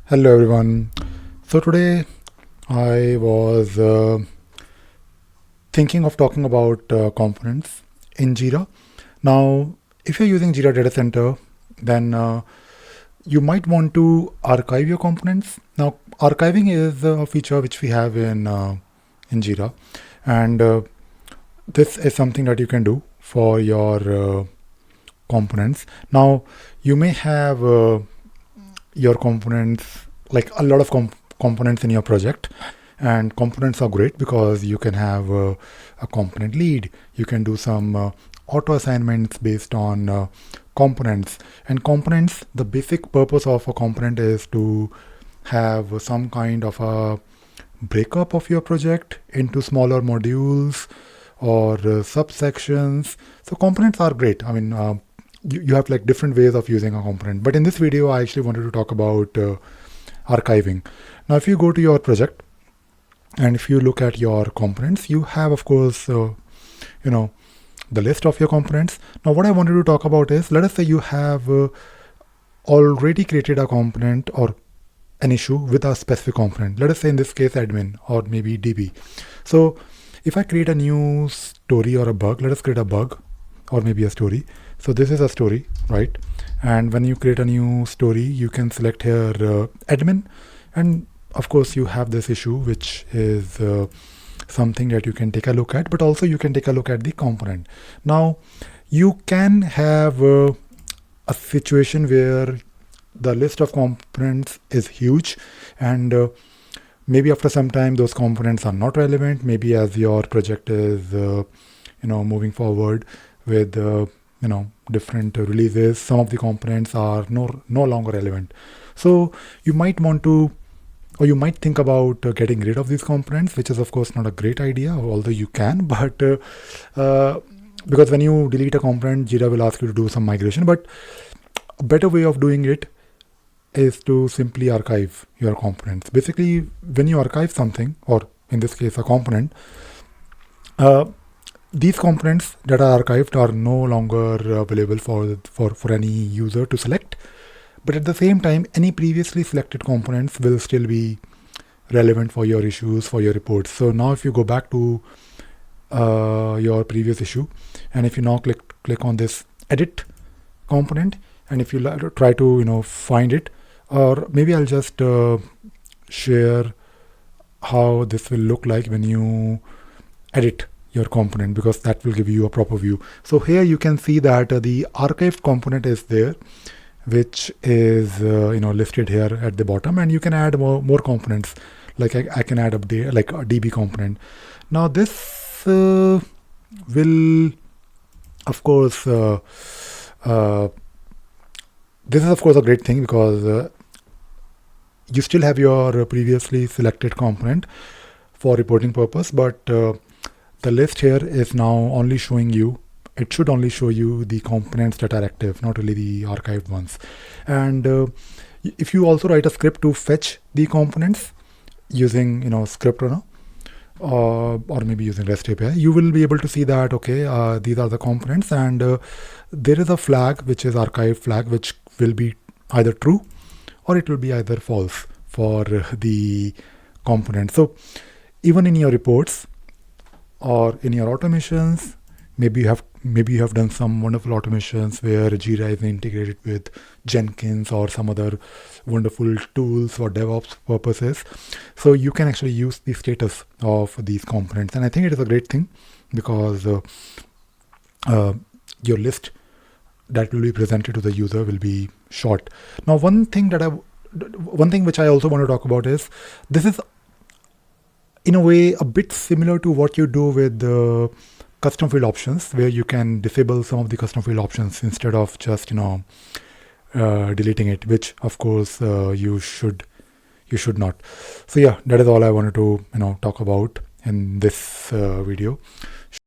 Hello everyone. So today I was thinking of talking about components in Jira. Now, if you're using Jira Data Center, then you might want to archive your components. Now, archiving is a feature which we have in Jira, and this is something that you can do for your components. Now, you may have your components, like a lot of components in your project, and components are great because you can have a component lead. You can do some auto assignments based on components. And components, the basic purpose of a component is to have some kind of a breakup of your project into smaller modules or subsections. So components are great. I mean, you have like different ways of using a component. But in this video, I actually wanted to talk about archiving. Now, if you go to your project and if you look at your components, you have, of course, the list of your components. Now, what I wanted to talk about is, let us say you have already created a component or an issue with a specific component. Let us say in this case, admin or maybe DB. So if I create a new story or a bug, let us create a bug or maybe a story. So this is a story, right? And when you create a new story, you can select here admin. And of course, you have this issue, which is something that you can take a look at, but also you can take a look at the component. Now, you can have a situation where the list of components is huge, and maybe after some time those components are not relevant. Maybe as your project is moving forward with different releases, some of the components are no longer relevant. So you might want to, or you might think about getting rid of these components, which is of course not a great idea, although you can. But because when you delete a component, Jira will ask you to do some migration. But a better way of doing it is to simply archive your components. Basically, when you archive something, or in this case a component, these components that are archived are no longer available for any user to select. But at the same time, any previously selected components will still be relevant for your issues, for your reports. So now if you go back to your previous issue, and if you now click on this edit component, and if you try to find it, or maybe I'll just share how this will look like when you edit your component, because that will give you a proper view. So here you can see that the archived component is there, which is listed here at the bottom, and you can add more components. Like I can add update like a DB component. Now this will of course this is of course a great thing, because you still have your previously selected component for reporting purpose, but the list here is now only showing you, it should only show you the components that are active, not only the archived ones. And if you also write a script to fetch the components using script runner, or maybe using REST API, you will be able to see that, okay, these are the components, and there is a flag, which is archive flag, which will be either true or it will be either false for the component. So even in your reports or in your automations, maybe you have done some wonderful automations where Jira is integrated with Jenkins or some other wonderful tools for DevOps purposes. So you can actually use the status of these components, and I think it is a great thing, because your list that will be presented to the user will be short. Now, one thing which I also want to talk about is, this is in a way a bit similar to what you do with the custom field options, where you can disable some of the custom field options instead of just deleting it, which of course you should not. So yeah, that is all I wanted to talk about in this video.